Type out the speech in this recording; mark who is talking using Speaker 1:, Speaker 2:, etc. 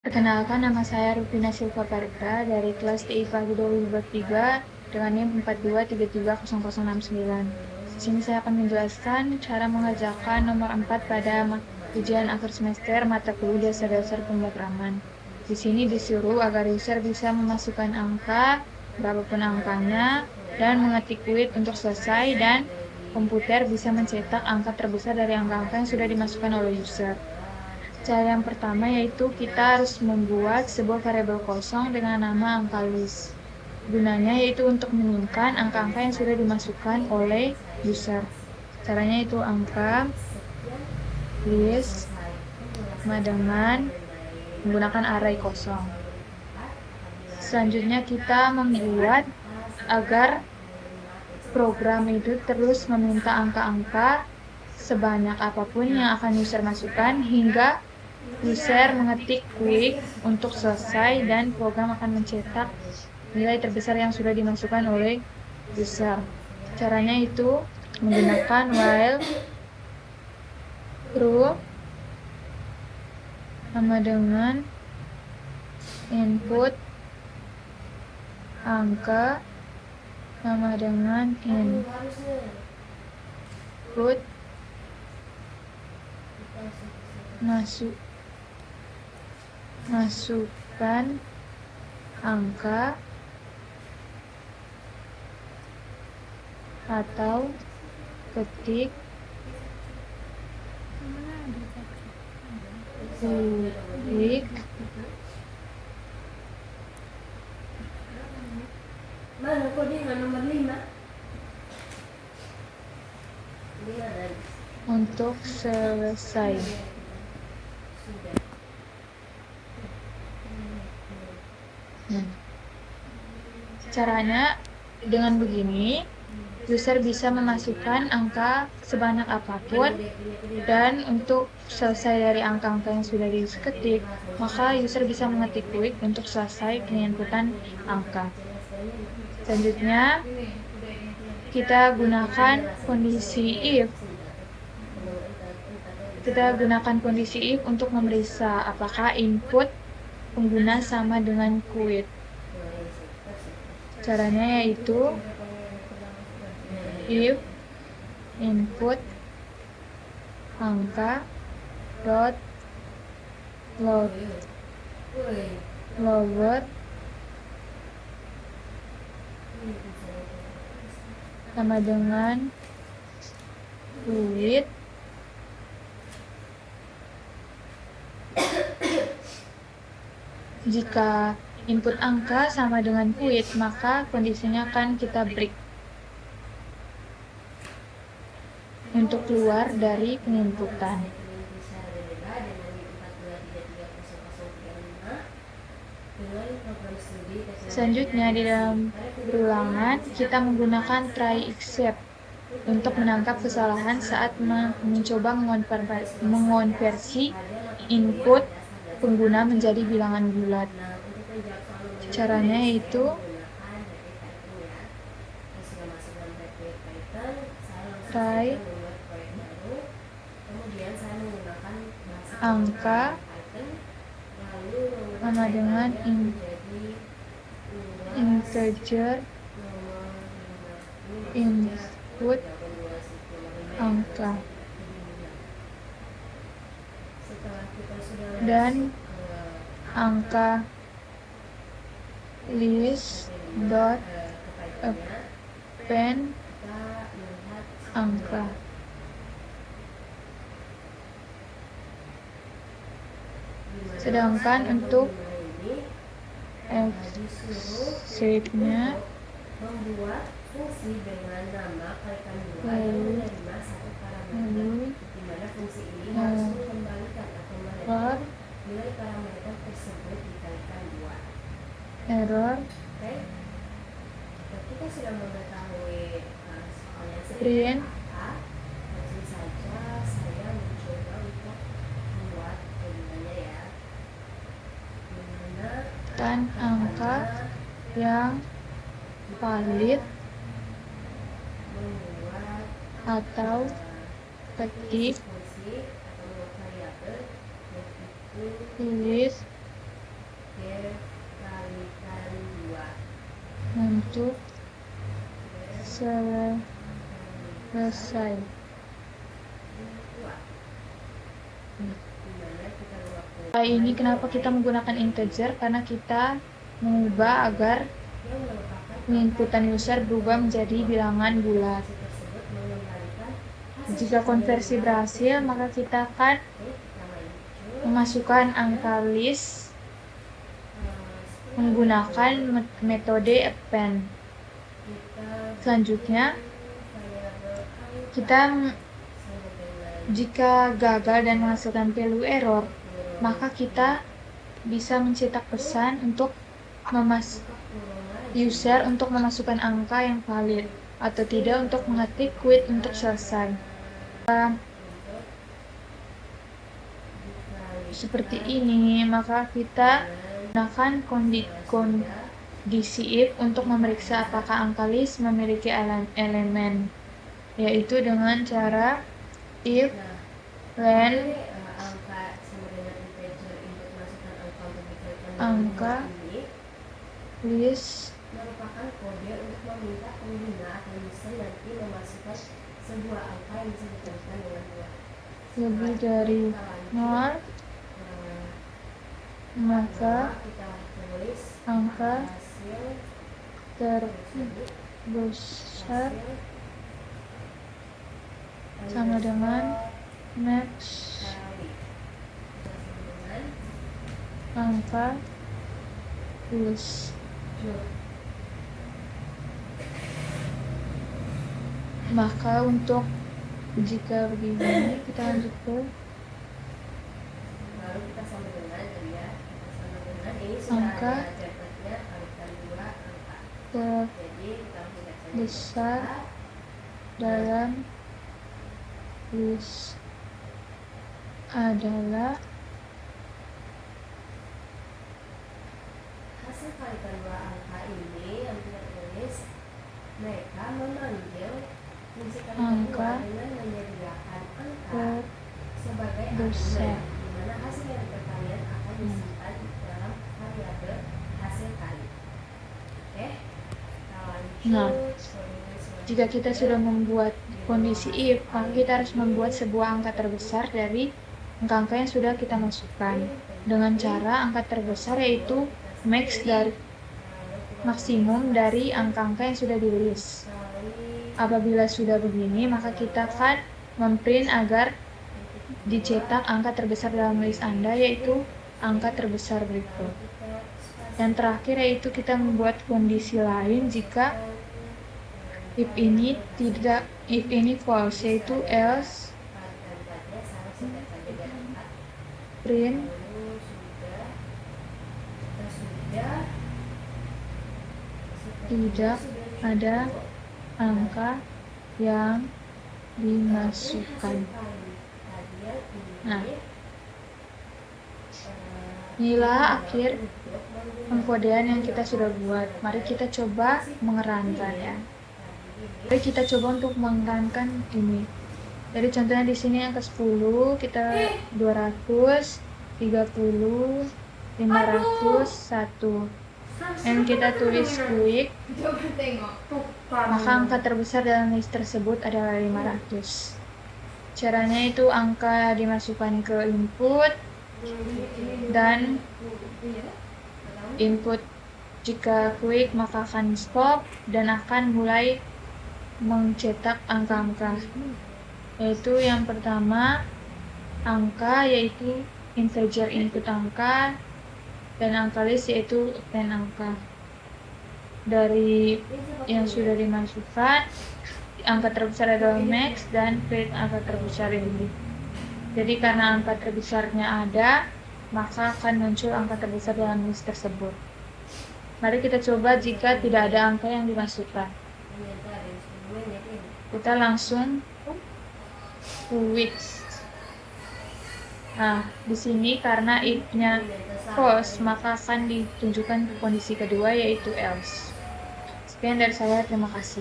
Speaker 1: Perkenalkan, nama saya Rufina Silva Parika dari kelas TI Pagi 2023 dengan NIM 4233069. Di sini saya akan menjelaskan cara mengerjakan nomor 4 pada ujian akhir semester mata kuliah dasar-dasar pemrograman. Di sini disuruh agar user bisa memasukkan angka, berapapun angkanya, dan mengetik kuit untuk selesai, dan komputer bisa mencetak angka terbesar dari angka-angka yang sudah dimasukkan oleh user. Cara yang pertama yaitu kita harus membuat sebuah variabel kosong dengan nama angka list. Gunanya yaitu untuk menyimpan angka-angka yang sudah dimasukkan oleh user. Caranya itu angka list sama dengan menggunakan array kosong. Selanjutnya kita membuat agar program itu terus meminta angka-angka sebanyak apapun yang akan user masukkan hingga user mengetik quick untuk selesai, dan program akan mencetak nilai terbesar yang sudah dimasukkan oleh user. Caranya itu menggunakan while true sama dengan input angka sama dengan input masukkan angka atau ketik klik
Speaker 2: Mana kok dia nggak nomor 5?
Speaker 1: untuk selesai. Caranya dengan begini, user bisa memasukkan angka sebanyak apapun, dan untuk selesai dari angka-angka yang sudah diketik, maka user bisa mengetik quick untuk selesai penginputan angka. Selanjutnya, kita gunakan kondisi if. Untuk memeriksa apakah input pengguna sama dengan quit. Caranya yaitu if input angka dot lower sama dengan quit, jika input angka sama dengan quit, maka kondisinya akan kita break untuk keluar dari penginputan. Selanjutnya, di dalam perulangan kita menggunakan try except untuk menangkap kesalahan saat mencoba mengonversi input pengguna menjadi bilangan bulat. Caranya yaitu try angka sama dengan integer input angka, dan angka list dot append angka. Sedangkan untuk exit-nya
Speaker 2: membuat fungsi dengan nama kalikan 2
Speaker 1: lalu
Speaker 2: yang menerima satu parameter, di mana fungsi ini harus mengembalikan atau mereturn nilai parameter tersebut dikalikan 2.
Speaker 1: error
Speaker 2: Oke, kita sudah mengetahui soalnya
Speaker 1: print
Speaker 2: apa, langsung saja saya mencoba untuk membuat jadinya ya, dimana
Speaker 1: dan angka yang valid
Speaker 2: membuat
Speaker 1: atau ketik
Speaker 2: fungsi atau variabel yaitu
Speaker 1: list
Speaker 2: kalikan 2
Speaker 1: untuk selesai. Ini kenapa kita menggunakan integer? Karena kita mengubah agar inputan user berubah menjadi bilangan bulat. Jika konversi berhasil, maka kita akan memasukkan angka list menggunakan metode append. Selanjutnya, jika gagal dan menghasilkan value error, maka kita bisa mencetak pesan untuk user untuk memasukkan angka yang valid atau tidak untuk mengetik quit untuk selesai. Seperti ini, maka kita gunakan kondisi if untuk memeriksa apakah angka list memiliki elemen, yaitu dengan cara if len angka list
Speaker 2: merupakan kode untuk meminta pengguna atau user nanti memasukkan sebuah angka yang bisa dituliskan dengan 2
Speaker 1: lebih dari 0, maka
Speaker 2: kita tulis
Speaker 1: angka
Speaker 2: hasil
Speaker 1: terbesar sama dengan max angka list. Maka untuk jika begini, kita lanjut ke
Speaker 2: lalu kita sama dengan ya, kita sama dengan ini sudah
Speaker 1: angka
Speaker 2: ada catatnya kalikan 2 angka. Jadi kita
Speaker 1: terbesar dalam list adalah
Speaker 2: hasil kalikan 2 angka ini yang kita tulis, mereka memanggil fungsi kalikan 2 dengan menyediakan angka sebagai argumen, di mana hasil yang perkalian akan disimpan dalam variabel hasil kali. Oke,
Speaker 1: Nah, jika kita sudah membuat kondisi if, maka kita harus membuat sebuah angka terbesar dari angka-angka yang sudah kita masukkan dengan cara angka terbesar yaitu maksimum dari angka-angka yang sudah di list. Apabila sudah begini, maka kita akan memprint agar dicetak angka terbesar dalam list Anda, yaitu angka terbesar berikut. Dan terakhir yaitu kita membuat kondisi lain jika if ini false, yaitu else print tidak ada angka yang dimasukkan. Nah, inilah akhir pengkodean yang kita sudah buat. Mari kita coba mengerankan ya. Mari kita coba untuk mengerankan ini. Jadi contohnya di sini yang ke-10 kita 200, 30, 500, 1. Dan kita tulis quick, maka angka terbesar dalam list tersebut adalah 500. Caranya itu angka dimasukkan ke input, dan input jika quick maka akan stop dan akan mulai mencetak angka-angka, yaitu yang pertama angka yaitu integer input angka, dan angka list yaitu append angka. Dari yang sudah dimasukkan, angka terbesar adalah max dan create angka terbesar ini. Jadi karena angka terbesarnya ada, maka akan muncul angka terbesar dalam list tersebut. Mari kita coba jika tidak ada angka yang dimasukkan. Kita langsung switch. Nah, di sini karena if-nya false, maka akan ditunjukkan ke kondisi kedua yaitu else. Sekian dari saya, terima kasih.